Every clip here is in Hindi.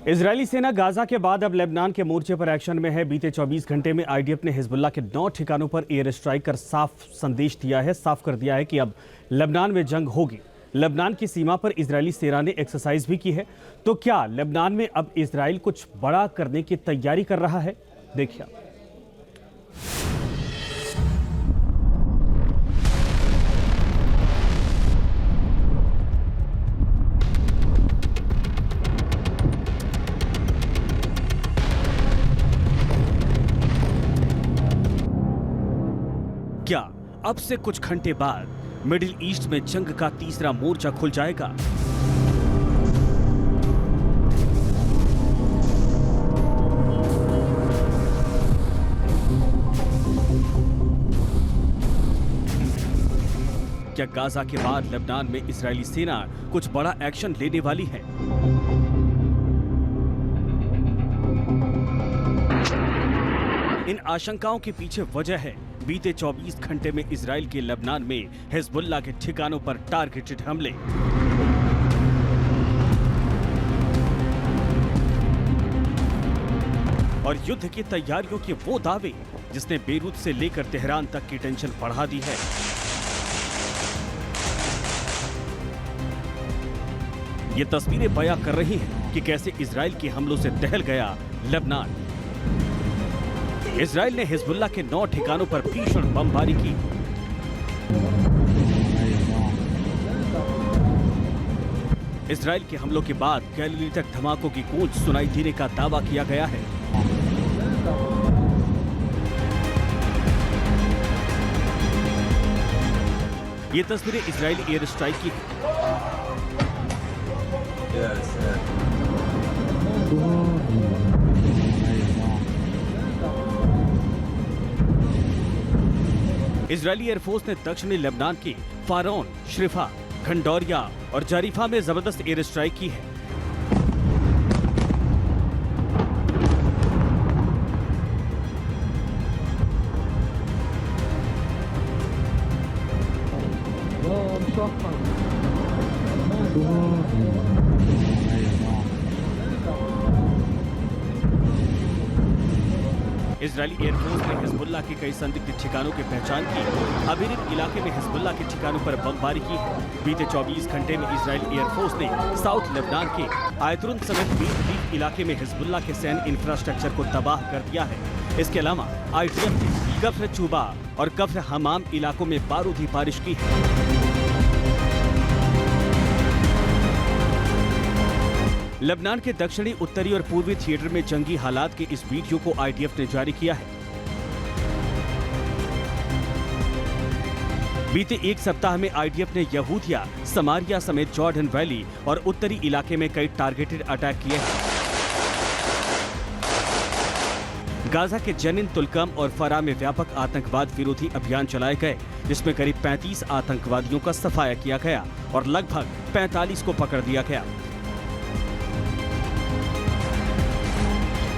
इजरायली सेना गाजा के बाद अब लेबनान के मोर्चे पर एक्शन में है। बीते 24 घंटे में आईडीएफ ने हिजबुल्लाह के 9 ठिकानों पर एयर स्ट्राइक कर साफ संदेश दिया है, साफ कर दिया है कि अब लेबनान में जंग होगी। लेबनान की सीमा पर इजरायली सेना ने एक्सरसाइज भी की है। तो क्या लेबनान में अब इजराइल कुछ बड़ा करने की तैयारी कर रहा है? देखिए क्या अब से कुछ घंटे बाद मिडिल ईस्ट में जंग का तीसरा मोर्चा खुल जाएगा? क्या गाजा के बाद लेबनान में इजरायली सेना कुछ बड़ा एक्शन लेने वाली है? इन आशंकाओं के पीछे वजह है बीते 24 घंटे में इजराइल के लेबनान में हिजबुल्लाह के ठिकानों पर टारगेटेड हमले। और युद्ध की तैयारियों के वो दावे जिसने बेरूत से लेकर तेहरान तक की टेंशन बढ़ा दी है। ये तस्वीरें बयां कर रही हैं कि कैसे इजराइल के हमलों से दहल गया लेबनान। इजराइल ने हिजबुल्लाह के 9 ठिकानों पर भीषण बमबारी की। इजराइल के हमलों के बाद गैलीली तक धमाकों की गूंज सुनाई देने का दावा किया गया है। ये तस्वीरें इजरायली एयर स्ट्राइक की हैं। इजरायली एयरफोर्स ने दक्षिणी लेबनान की फारौन, श्रिफा, खंडौरिया और जारीफा में जबरदस्त एयर स्ट्राइक की है। इजरायली एयरफोर्स ने हिजबुल्लाह के कई संदिग्ध ठिकानों की पहचान की। अबीरिब इलाके में हिजबुल्लाह के ठिकानों पर बमबारी की है। बीते 24 घंटे में इजरायली एयरफोर्स ने साउथ लेबनान के आयतरुन समेत बीट इलाके में हिजबुल्लाह के सैन्य इंफ्रास्ट्रक्चर को तबाह कर दिया है। इसके अलावा आईडीएफ ने कफ्र चूबा और कफ्र हमाम इलाकों में बारूदी बारिश की है। लेबनान के दक्षिणी, उत्तरी और पूर्वी थिएटर में जंगी हालात के इस वीडियो को आईडीएफ ने जारी किया है। बीते एक सप्ताह में आईडीएफ ने यहूदिया, समारिया समेत जॉर्डन वैली और उत्तरी इलाके में कई टारगेटेड अटैक किए हैं। गाजा के जनिन, तुलकम और फरा में व्यापक आतंकवाद विरोधी अभियान चलाए गए, जिसमें करीब 35 आतंकवादियों का सफाया किया गया और लगभग 45 को पकड़ दिया गया।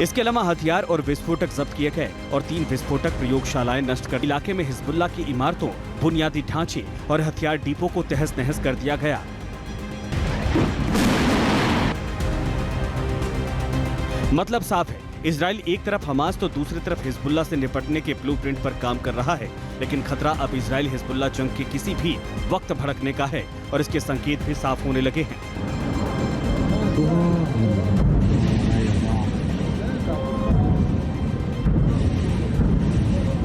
इसके अलावा हथियार और विस्फोटक जब्त किए गए और 3 विस्फोटक प्रयोगशालाएं नष्ट कर इलाके में हिजबुल्लाह की इमारतों, बुनियादी ढांचे और हथियार डिपो को तहस नहस कर दिया गया। मतलब साफ है, इजराइल एक तरफ हमास तो दूसरी तरफ हिजबुल्लाह से निपटने के ब्लूप्रिंट पर काम कर रहा है। लेकिन खतरा अब इजराइल हिजबुल्लाह जंग के किसी भी वक्त भड़कने का है और इसके संकेत भी साफ होने लगे हैं।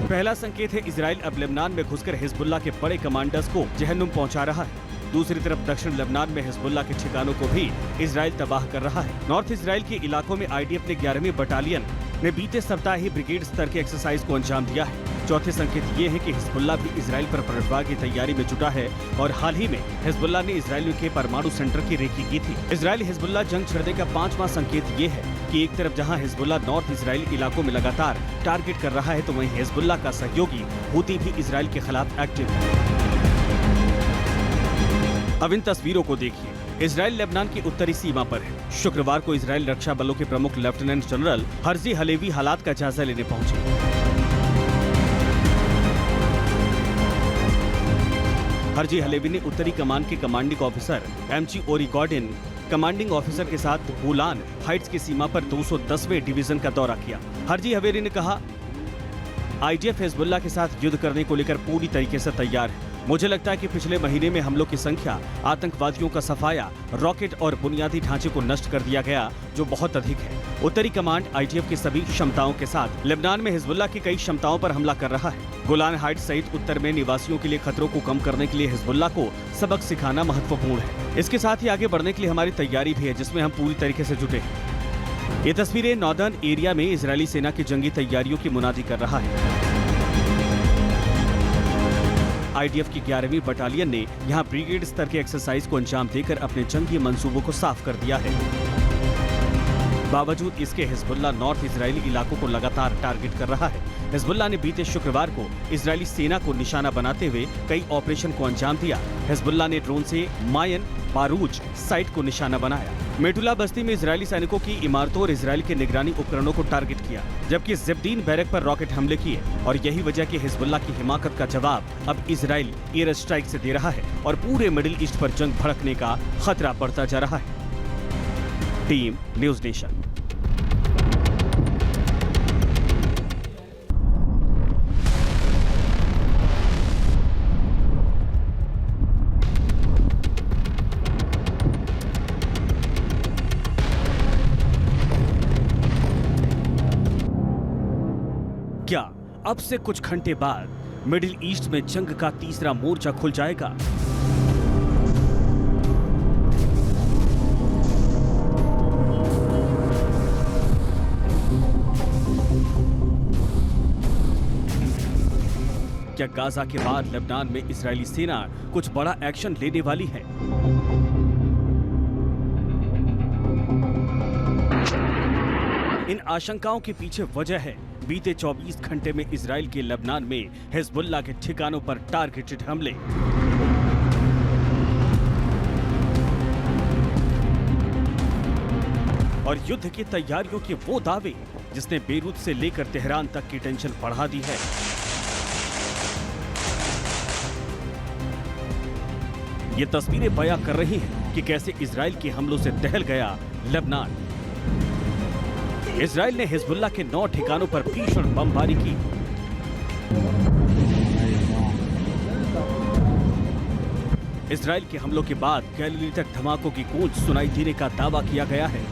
पहला संकेत है, इजराइल अब लेबनान में घुसकर हिजबुल्लाह के बड़े कमांडर्स को जहन्नुम पहुंचा रहा है। दूसरी तरफ दक्षिण लेबनान में हिजबुल्लाह के ठिकानों को भी इजराइल तबाह कर रहा है। नॉर्थ इजराइल के इलाकों में आईडीएफ ने 11वीं बटालियन ने बीते सप्ताह ही ब्रिगेड स्तर के एक्सरसाइज को अंजाम दिया है। चौथे संकेत ये है कि हिजबुल्लाह भी इजराइल पर पलटवार की तैयारी में जुटा है और हाल ही में हिजबुल्लाह ने इजराइल के परमाणु सेंटर की रेकी की थी। इजराइल हिजबुल्लाह जंग छिड़ने का 5वां संकेत ये है कि एक तरफ जहां हिजबुल्लाह नॉर्थ इजरायली इलाकों में लगातार टारगेट कर रहा है, तो वहीं हिजबुल्लाह का सहयोगी हूती भी इजराइल के खिलाफ एक्टिव है। अब इन तस्वीरों को देखिए। इजराइल लेबनान की उत्तरी सीमा पर है। शुक्रवार को इजराइल रक्षा बलों के प्रमुख लेफ्टिनेंट जनरल हर्जी हलेवी हालात का जायजा लेने पहुंचे। हर्जी हलेवी ने उत्तरी कमान के कमांडिंग ऑफिसर एमजी ओरी गॉर्डन कमांडिंग ऑफिसर के साथ गोलान हाइट्स की सीमा पर 210वें डिवीजन का दौरा किया। हरजी हवेरी ने कहा, आईडीएफ हिजबुल्लाह के साथ युद्ध करने को लेकर पूरी तरीके से तैयार है। मुझे लगता है कि पिछले महीने में हमलों की संख्या, आतंकवादियों का सफाया, रॉकेट और बुनियादी ढांचे को नष्ट कर दिया गया, जो बहुत अधिक है। उत्तरी कमांड आईडीएफ की सभी क्षमताओं के साथ लेबनान में हिजबुल्लाह की कई क्षमताओं पर हमला कर रहा है। गोलान हाइट्स सहित उत्तर में निवासियों के लिए खतरों को कम करने के लिए हिजबुल्लाह को सबक सिखाना महत्वपूर्ण है। इसके साथ ही आगे बढ़ने के लिए हमारी तैयारी भी है, जिसमें हम पूरी तरीके से जुटे हैं। ये तस्वीरें नॉर्दर्न एरिया में इजरायली सेना की जंगी तैयारियों की मुनादी कर रहा है। आईडीएफ की 11वीं बटालियन ने यहां ब्रिगेड स्तर के एक्सरसाइज को अंजाम देकर अपने जंगी मंसूबों को साफ कर दिया है। बावजूद इसके हिजबुल्लाह नॉर्थ इजरायली इलाकों को लगातार टारगेट कर रहा है। हिजबुल्लाह ने बीते शुक्रवार को इजरायली सेना को निशाना बनाते हुए कई ऑपरेशन को अंजाम दिया। हिजबुल्लाह ने ड्रोन से मायन बारूज साइट को निशाना बनाया। मेटुला बस्ती में इजरायली सैनिकों की इमारतों और इजरायल के निगरानी उपकरणों को टारगेट किया, जबकि ज़िब्दीन बैरक पर रॉकेट हमले किए। और यही वजह कि हिजबुल्लाह की हिमाकत का जवाब अब इजरायल एयर स्ट्राइक से दे रहा है और पूरे मिडिल ईस्ट पर जंग भड़कने का खतरा बढ़ता जा रहा है। Team news nation. क्या अब से कुछ घंटे बाद मिडिल ईस्ट में जंग का तीसरा मोर्चा खुल जाएगा? क्या गाजा के बाद लेबनान में इजरायली सेना कुछ बड़ा एक्शन लेने वाली है? इन आशंकाओं के पीछे वजह है बीते 24 घंटे में इजरायल के लेबनान में हिजबुल्लाह के ठिकानों पर टारगेटेड हमले। और युद्ध की तैयारियों के वो दावे जिसने बेरूत से लेकर तेहरान तक की टेंशन बढ़ा दी है। ये तस्वीरें बयां कर रही हैं कि कैसे इजरायल के हमलों से दहल गया लेबनान। इजरायल ने हिजबुल्लाह के 9 ठिकानों पर भीषण बमबारी की। इजरायल के हमलों के बाद गैलीली तक धमाकों की गूंज सुनाई देने का दावा किया गया है।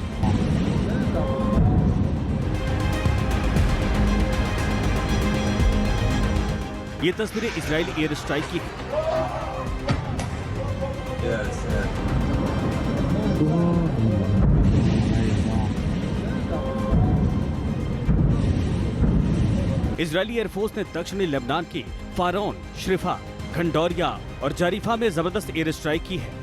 ये तस्वीरें इजरायली एयर स्ट्राइक की हैं। इजरायली एयरफोर्स ने दक्षिणी लेबनान के फारौन, श्रिफा, खंडौरिया और जारीफा में जबरदस्त एयर स्ट्राइक की है।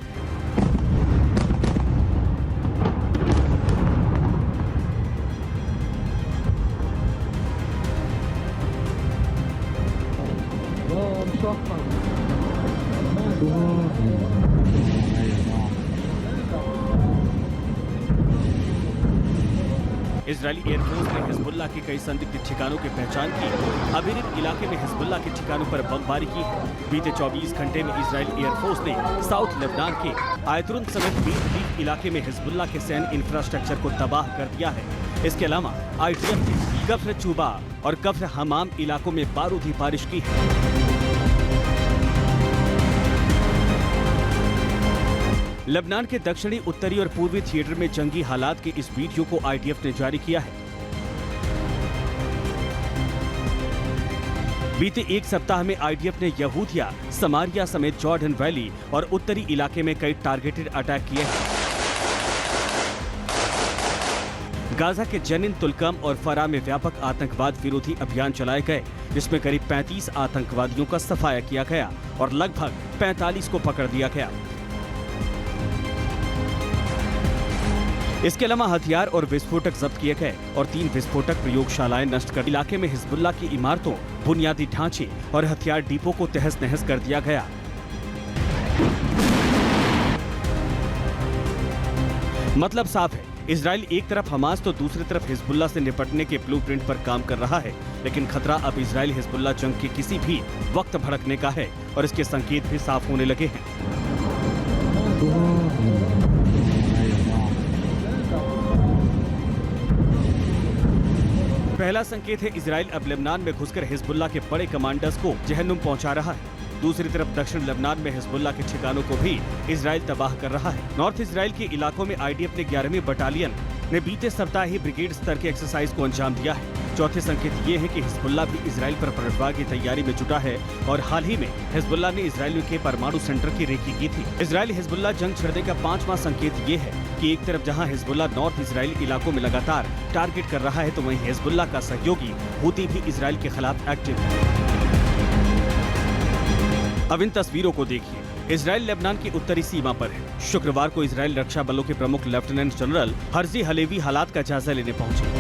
इजरायली एयरफोर्स ने हिजबुल्लाह के कई संदिग्ध ठिकानों की पहचान की। अबीरिब इलाके में हिजबुल्लाह के ठिकानों पर बमबारी की है। बीते 24 घंटे में इजरायली एयरफोर्स ने साउथ लेबनान के आयतुन समेत 20 इलाके में हिजबुल्लाह के सैन्य इंफ्रास्ट्रक्चर को तबाह कर दिया है। इसके अलावा आईडीएफ ने कफ्र चूबा और कफ्र हमाम इलाकों में बारूदी बारिश की है। लेबनान के दक्षिणी, उत्तरी और पूर्वी थिएटर में जंगी हालात के इस वीडियो को आईडीएफ ने जारी किया है। बीते एक सप्ताह में आईडीएफ ने यहूदिया, समारिया समेत जॉर्डन वैली और उत्तरी इलाके में कई टारगेटेड अटैक किए हैं। गाजा के जनिन, तुलकम और फरा में व्यापक आतंकवाद विरोधी अभियान चलाए गए, जिसमें करीब 35 आतंकवादियों का सफाया किया गया और लगभग 45 को पकड़ दिया गया। इसके अलावा हथियार और विस्फोटक जब्त किए गए और 3 विस्फोटक प्रयोगशालाएं नष्ट कर इलाके में हिजबुल्लाह की इमारतों, बुनियादी ढांचे और हथियार डिपो को तहस नहस कर दिया गया। मतलब साफ है, इजराइल एक तरफ हमास तो दूसरी तरफ हिजबुल्लाह से निपटने के ब्लूप्रिंट पर काम कर रहा है, लेकिन खतरा अब इजराइल हिजबुल्लाह जंग के किसी भी वक्त भड़कने का है और इसके संकेत भी साफ होने लगे हैं। पहला संकेत है इजराइल अब लेबनान में घुसकर हिजबुल्लाह के बड़े कमांडर्स को जहन्नुम पहुंचा रहा है। दूसरी तरफ दक्षिण लेबनान में हिजबुल्लाह के ठिकानों को भी इजराइल तबाह कर रहा है। नॉर्थ इजराइल के इलाकों में आईडीएफ ने 11वीं बटालियन ने बीते सप्ताह ही ब्रिगेड स्तर के एक्सरसाइज को अंजाम दिया है। चौथे संकेत ये है कि हिजबुल्लाह भी इजराइल पर पलटवार की तैयारी में जुटा है और हाल ही में हिजबुल्लाह ने इजराइल के परमाणु सेंटर की रेकी की थी। इजराइल हिजबुल्लाह जंग छिड़ने का 5वां संकेत ये है कि एक तरफ जहां हिजबुल्लाह नॉर्थ इजराइल इलाकों में लगातार टारगेट कर रहा है, तो वहीं हिजबुल्लाह का सहयोगी हूती भी इजराइल के खिलाफ एक्टिव है। अब इन तस्वीरों को देखिए। इजराइल लेबनान की उत्तरी सीमा पर है। शुक्रवार को इजराइल रक्षा बलों के प्रमुख लेफ्टिनेंट जनरल हर्जी हलेवी हालात का जायजा लेने पहुंचे।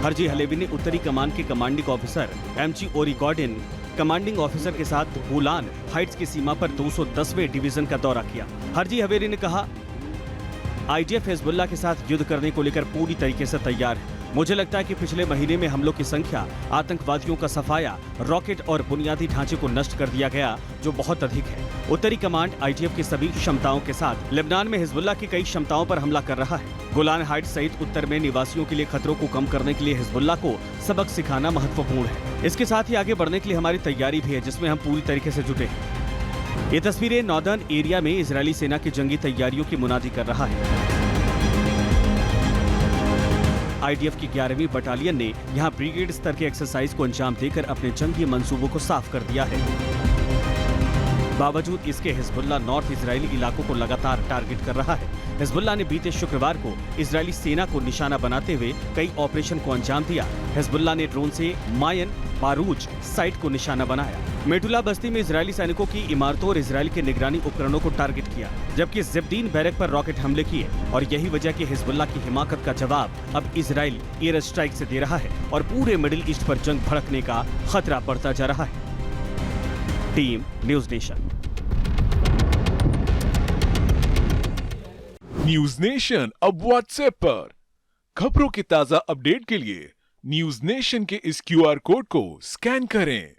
हर्जी हलेवी ने उत्तरी कमान के कमांडिंग ऑफिसर एमजी ओरी गॉर्डन कमांडिंग ऑफिसर के साथ गोलान हाइट्स की सीमा पर 210वें डिवीजन का दौरा किया। हर्जी हवेरी ने कहा, आईडीएफ हिजबुल्लाह के साथ युद्ध करने को लेकर पूरी तरीके से तैयार है। मुझे लगता है कि पिछले महीने में हमलों की संख्या, आतंकवादियों का सफाया, रॉकेट और बुनियादी ढांचे को नष्ट कर दिया गया, जो बहुत अधिक है। उत्तरी कमांड आईडीएफ की सभी क्षमताओं के साथ लेबनान में हिजबुल्लाह की कई क्षमताओं पर हमला कर रहा है। गोलान हाइट्स सहित उत्तर में निवासियों के लिए खतरों को कम करने के लिए हिजबुल्लाह को सबक सिखाना महत्वपूर्ण है। इसके साथ ही आगे बढ़ने के लिए हमारी तैयारी भी है, जिसमें हम पूरी तरीके से जुटे हैं। ये तस्वीरें नॉर्दर्न एरिया में इजरायली सेना की जंगी तैयारियों की मुनादी कर रहा है। आईडीएफ की 11वीं बटालियन ने यहां ब्रिगेड स्तर के एक्सरसाइज को अंजाम देकर अपने जंगी मंसूबों को साफ कर दिया है। बावजूद इसके हिजबुल्लाह नॉर्थ इजरायली इलाकों को लगातार टारगेट कर रहा है। हिजबुल्लाह ने बीते शुक्रवार को इजरायली सेना को निशाना बनाते हुए कई ऑपरेशन को अंजाम दिया। हिजबुल्लाह ने ड्रोन से मायन बारूज साइट को निशाना बनाया। मेटुला बस्ती में इजरायली सैनिकों की इमारतों और इजरायल के निगरानी उपकरणों को टारगेट किया, जबकि जिब्दीन बैरक पर रॉकेट हमले किए। और यही वजह कि हिजबुल्लाह की हिमाकत का जवाब अब इजरायल एयर स्ट्राइक से दे रहा है और पूरे मिडिल ईस्ट पर जंग भड़कने का खतरा बढ़ता जा रहा है। Team news nation. News nation अब व्हाट्सएप पर खबरों के ताजा अपडेट के लिए न्यूज़ नेशन के इस क्यूआर कोड को स्कैन करें।